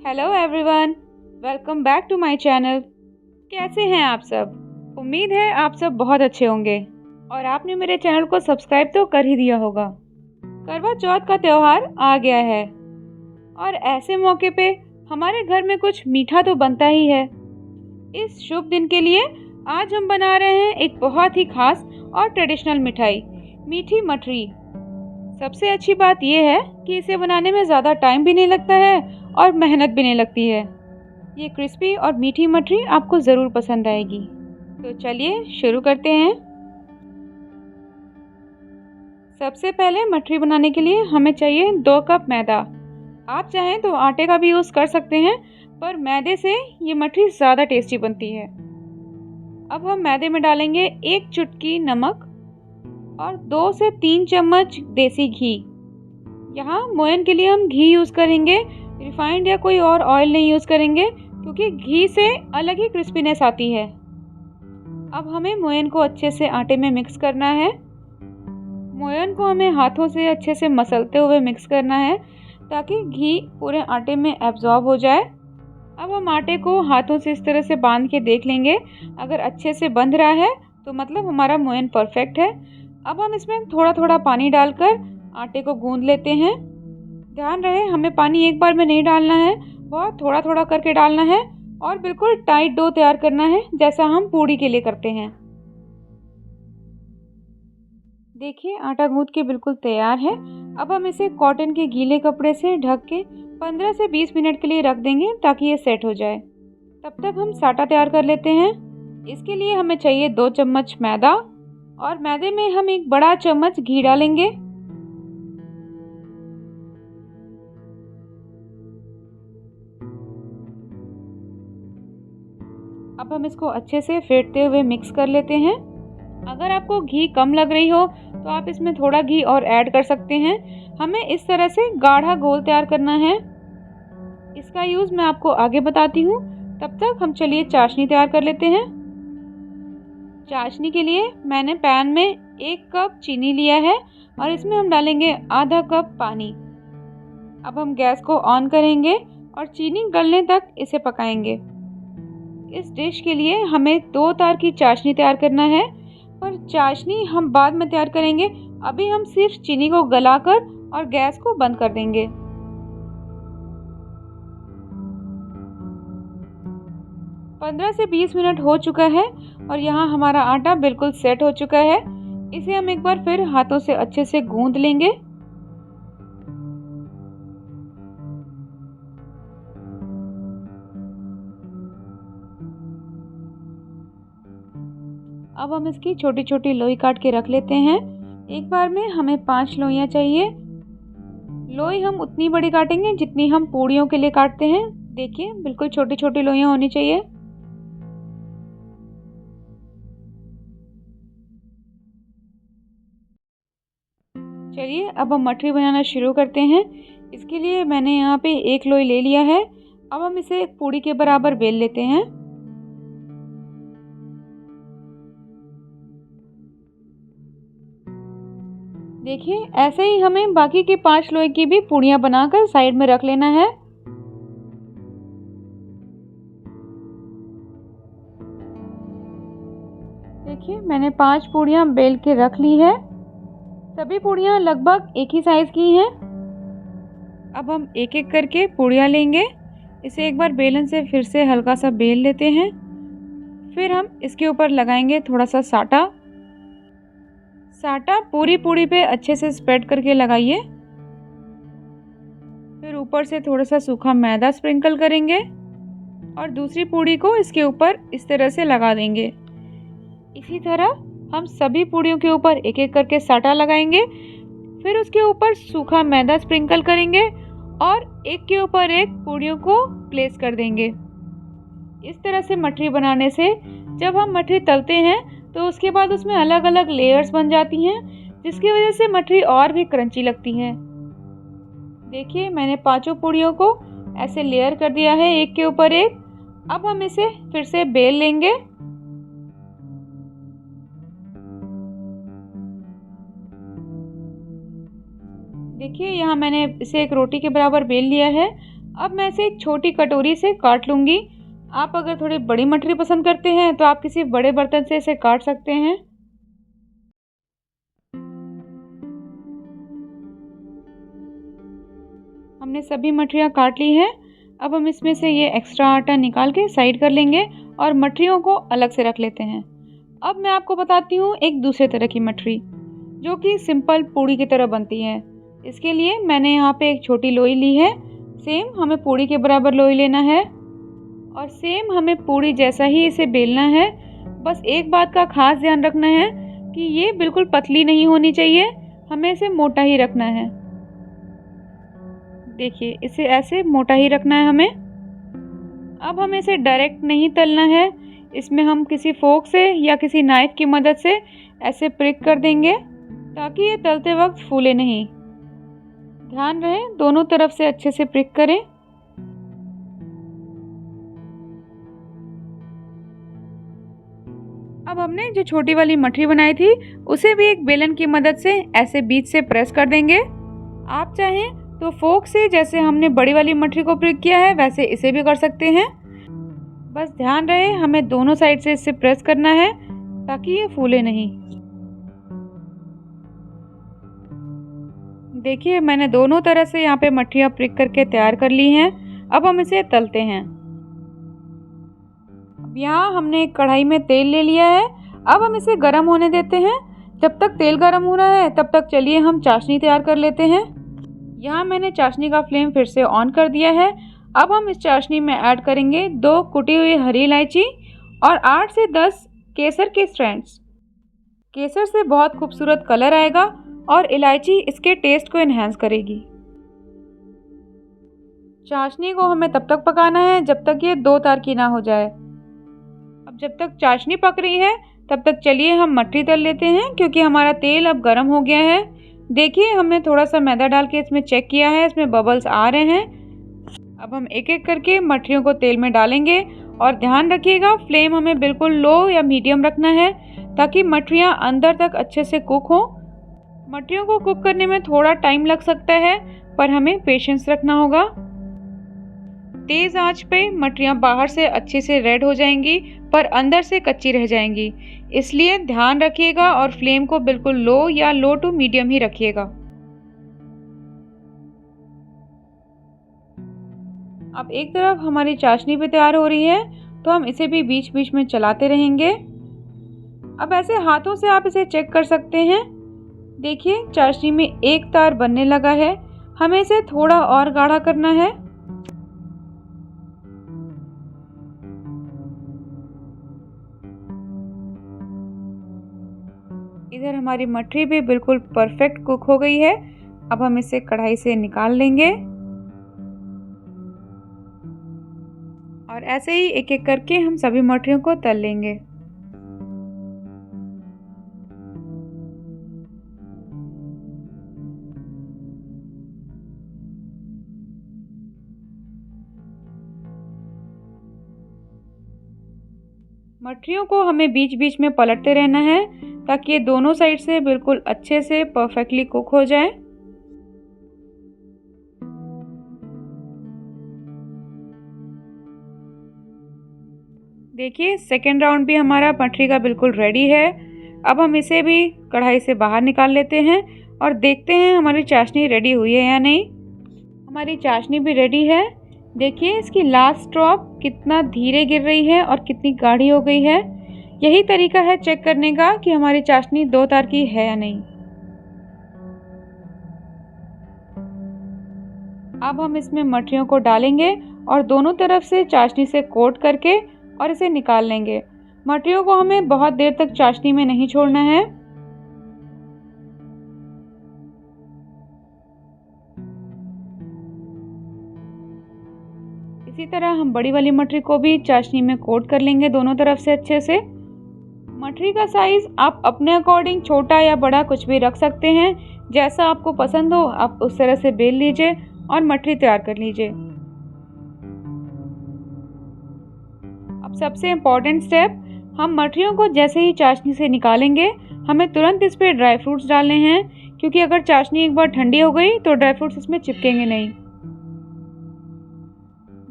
Hello everyone, welcome back to my channel. कैसे हैं आप सब? उम्मीद है आप सब बहुत अच्छे होंगे और आपने मेरे चैनल को सब्सक्राइब तो कर ही दिया होगा। करवा चौथ का त्यौहार आ गया है और ऐसे मौके पे हमारे घर में कुछ मीठा तो बनता ही है। इस शुभ दिन के लिए आज हम बना रहे हैं एक बहुत ही खास और ट्रेडिशनल मिठाई, मीठी मठरी। सबसे अच्छी बात यह है कि इसे बनाने में ज़्यादा टाइम भी नहीं लगता है और मेहनत भी नहीं लगती है। ये क्रिस्पी और मीठी मठरी आपको ज़रूर पसंद आएगी। तो चलिए शुरू करते हैं। सबसे पहले मठरी बनाने के लिए हमें चाहिए 2 कप मैदा। आप चाहें तो आटे का भी यूज़ कर सकते हैं, पर मैदे से ये मठरी ज़्यादा टेस्टी बनती है। अब हम मैदे में डालेंगे 1 चुटकी नमक और 2 से 3 चम्मच देसी घी। यहाँ मोयन के लिए हम घी यूज़ करेंगे, रिफाइंड या कोई और ऑयल नहीं यूज़ करेंगे, क्योंकि घी से अलग ही क्रिस्पीनेस आती है। अब हमें मोयन को अच्छे से आटे में मिक्स करना है। मोयन को हमें हाथों से अच्छे से मसलते हुए मिक्स करना है ताकि घी पूरे आटे में एब्जॉर्ब हो जाए। अब हम आटे को हाथों से इस तरह से बांध के देख लेंगे। अगर अच्छे से बंध रहा है तो मतलब हमारा मोयन परफेक्ट है। अब हम इसमें थोड़ा थोड़ा पानी डालकर आटे को गूंद लेते हैं। ध्यान रहे हमें पानी एक बार में नहीं डालना है, बहुत थोड़ा थोड़ा करके डालना है और बिल्कुल टाइट डो तैयार करना है, जैसा हम पूड़ी के लिए करते हैं। देखिए आटा गूंद के बिल्कुल तैयार है। अब हम इसे कॉटन के गीले कपड़े से ढक के 15 से 20 मिनट के लिए रख देंगे ताकि ये सेट हो जाए। तब तक हम साटा तैयार कर लेते हैं। इसके लिए हमें चाहिए 2 चम्मच मैदा और मैदे में हम 1 बड़ा चम्मच घी डालेंगे। अब हम इसको अच्छे से फेंटते हुए मिक्स कर लेते हैं। अगर आपको घी कम लग रही हो तो आप इसमें थोड़ा घी और ऐड कर सकते हैं। हमें इस तरह से गाढ़ा घोल तैयार करना है। इसका यूज़ मैं आपको आगे बताती हूँ। तब तक हम चलिए चाशनी तैयार कर लेते हैं। चाशनी के लिए मैंने पैन में 1 कप चीनी लिया है और इसमें हम डालेंगे आधा कप पानी। अब हम गैस को ऑन करेंगे और चीनी गलने तक इसे पकाएंगे। इस डिश के लिए हमें 2 तार की चाशनी तैयार करना है, पर चाशनी हम बाद में तैयार करेंगे। अभी हम सिर्फ चीनी को गलाकर और गैस को बंद कर देंगे। पंद्रह से 20 मिनट हो चुका है और यहाँ हमारा आटा बिल्कुल सेट हो चुका है। इसे हम एक बार फिर हाथों से अच्छे से गूंद लेंगे। अब हम इसकी छोटी छोटी लोई काट के रख लेते हैं। एक बार में हमें 5 लोइयाँ चाहिए। लोई हम उतनी बड़ी काटेंगे जितनी हम पूड़ियों के लिए काटते हैं। देखिए बिल्कुल छोटी छोटी लोइयाँ होनी चाहिए। चलिए अब हम मठरी बनाना शुरू करते हैं। इसके लिए मैंने यहाँ पे 1 लोई ले लिया है। अब हम इसे एक पूड़ी के बराबर बेल लेते हैं। देखिए ऐसे ही हमें बाकी के 5 लोई की भी पूड़ियाँ बनाकर साइड में रख लेना है। देखिए मैंने 5 पूड़ियाँ बेल के रख ली है। सभी पूड़ियाँ लगभग एक ही साइज़ की हैं। अब हम एक एक करके पूड़ियाँ लेंगे। इसे एक बार बेलन से फिर से हल्का सा बेल लेते हैं। फिर हम इसके ऊपर लगाएंगे थोड़ा सा साटा। साटा पूरी पूड़ी पे अच्छे से स्प्रेड करके लगाइए। फिर ऊपर से थोड़ा सा सूखा मैदा स्प्रिंकल करेंगे और दूसरी पूड़ी को इसके ऊपर इस तरह से लगा देंगे। इसी तरह हम सभी पूड़ियों के ऊपर एक एक करके साटा लगाएंगे। फिर उसके ऊपर सूखा मैदा स्प्रिंकल करेंगे और एक के ऊपर एक पूड़ियों को प्लेस कर देंगे। इस तरह से मठरी बनाने से जब हम मठरी तलते हैं तो उसके बाद उसमें अलग अलग लेयर्स बन जाती हैं, जिसकी वजह से मठरी और भी क्रंची लगती है। देखिए मैंने 5 पूड़ियों को ऐसे लेयर कर दिया है एक के ऊपर एक। अब हम इसे फिर से बेल लेंगे। देखिए यहाँ मैंने इसे एक रोटी के बराबर बेल लिया है। अब मैं इसे एक छोटी कटोरी से काट लूँगी। आप अगर थोड़ी बड़ी मठरी पसंद करते हैं तो आप किसी बड़े बर्तन से इसे काट सकते हैं। हमने सभी मठरियाँ काट ली हैं। अब हम इसमें से ये एक्स्ट्रा आटा निकाल के साइड कर लेंगे और मठरियों को अलग से रख लेते हैं। अब मैं आपको बताती हूँ एक दूसरे तरह की मठरी जो कि सिंपल पूड़ी की तरह बनती है। इसके लिए मैंने यहाँ पे एक छोटी लोई ली है। सेम हमें पूड़ी के बराबर लोई लेना है और सेम हमें पूड़ी जैसा ही इसे बेलना है। बस एक बात का खास ध्यान रखना है कि ये बिल्कुल पतली नहीं होनी चाहिए, हमें इसे मोटा ही रखना है। देखिए इसे ऐसे मोटा ही रखना है हमें। अब हमें इसे डायरेक्ट नहीं तलना है, इसमें हम किसी फोक से या किसी नाइफ की मदद से ऐसे प्रिक कर देंगे ताकि ये तलते वक्त फूले नहीं। ध्यान रहे दोनों तरफ से अच्छे से प्रिक करें। अब हमने जो छोटी वाली मठरी बनाई थी उसे भी एक बेलन की मदद से ऐसे बीच से प्रेस कर देंगे। आप चाहें तो फोक से जैसे हमने बड़ी वाली मठरी को प्रिक किया है वैसे इसे भी कर सकते हैं। बस ध्यान रहे हमें दोनों साइड से इसे प्रेस करना है ताकि ये फूले नहीं। देखिए मैंने दोनों तरह से यहाँ पे मठरियाँ प्रिक करके तैयार कर ली हैं। अब हम इसे तलते हैं। अब यहाँ हमने एक कढ़ाई में तेल ले लिया है। अब हम इसे गर्म होने देते हैं। जब तक तेल गर्म हो रहा है तब तक चलिए हम चाशनी तैयार कर लेते हैं। यहाँ मैंने चाशनी का फ्लेम फिर से ऑन कर दिया है। अब हम इस चाशनी में ऐड करेंगे 2 कुटी हुई हरी इलायची और 8 से 10 केसर के स्ट्रैंड्स। केसर से बहुत खूबसूरत कलर आएगा और इलायची इसके टेस्ट को एनहांस करेगी। चाशनी को हमें तब तक पकाना है जब तक ये 2 तार की ना हो जाए। अब जब तक चाशनी पक रही है तब तक चलिए हम मठरी तल लेते हैं क्योंकि हमारा तेल अब गर्म हो गया है। देखिए हमने थोड़ा सा मैदा डाल के इसमें चेक किया है, इसमें बबल्स आ रहे हैं। अब हम एक एक करके मठरियों को तेल में डालेंगे और ध्यान रखिएगा फ्लेम हमें बिल्कुल लो या मीडियम रखना है ताकि मठरियाँ अंदर तक अच्छे से कुक हो। मठरियों को कुक करने में थोड़ा टाइम लग सकता है पर हमें पेशेंस रखना होगा। तेज़ आंच पे मठरियाँ बाहर से अच्छे से रेड हो जाएंगी पर अंदर से कच्ची रह जाएंगी, इसलिए ध्यान रखिएगा और फ्लेम को बिल्कुल लो या लो टू मीडियम ही रखिएगा। अब एक तरफ हमारी चाशनी भी तैयार हो रही है तो हम इसे भी बीच बीच में चलाते रहेंगे। अब ऐसे हाथों से आप इसे चेक कर सकते हैं। देखिए चाशनी में एक तार बनने लगा है, हमें इसे थोड़ा और गाढ़ा करना है। इधर हमारी मठरी भी बिल्कुल परफेक्ट कुक हो गई है। अब हम इसे कढ़ाई से निकाल लेंगे और ऐसे ही एक एक करके हम सभी मठरियों को तल लेंगे। मठरियों को हमें बीच बीच में पलटते रहना है ताकि ये दोनों साइड से बिल्कुल अच्छे से परफेक्टली कुक हो जाए। देखिए सेकेंड राउंड भी हमारा मठरी का बिल्कुल रेडी है। अब हम इसे भी कढ़ाई से बाहर निकाल लेते हैं और देखते हैं हमारी चाशनी रेडी हुई है या नहीं। हमारी चाशनी भी रेडी है। देखिए इसकी लास्ट ड्रॉप कितना धीरे गिर रही है और कितनी गाढ़ी हो गई है। यही तरीका है चेक करने का कि हमारी चाशनी 2 तार की है या नहीं। अब हम इसमें मठरियों को डालेंगे और दोनों तरफ से चाशनी से कोट करके और इसे निकाल लेंगे। मठरियों को हमें बहुत देर तक चाशनी में नहीं छोड़ना है। इसी तरह हम बड़ी वाली मठरी को भी चाशनी में कोट कर लेंगे दोनों तरफ से अच्छे से। मठरी का साइज़ आप अपने अकॉर्डिंग छोटा या बड़ा कुछ भी रख सकते हैं, जैसा आपको पसंद हो आप उस तरह से बेल लीजिए और मठरी तैयार कर लीजिए। अब सबसे इम्पॉर्टेंट स्टेप, हम मठरियों को जैसे ही चाशनी से निकालेंगे हमें तुरंत इस पर ड्राई फ्रूट्स डालने हैं, क्योंकि अगर चाशनी एक बार ठंडी हो गई तो ड्राई फ्रूट्स इसमें चिपकेंगे नहीं।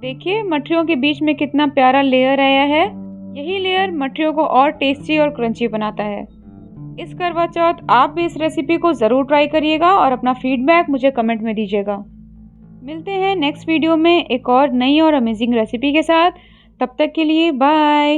देखिए मठरियों के बीच में कितना प्यारा लेयर आया है। यही लेयर मठरियों को और टेस्टी और क्रंची बनाता है। इस करवा चौथ आप भी इस रेसिपी को ज़रूर ट्राई करिएगा और अपना फीडबैक मुझे कमेंट में दीजिएगा। मिलते हैं नेक्स्ट वीडियो में एक और नई और अमेजिंग रेसिपी के साथ। तब तक के लिए बाय।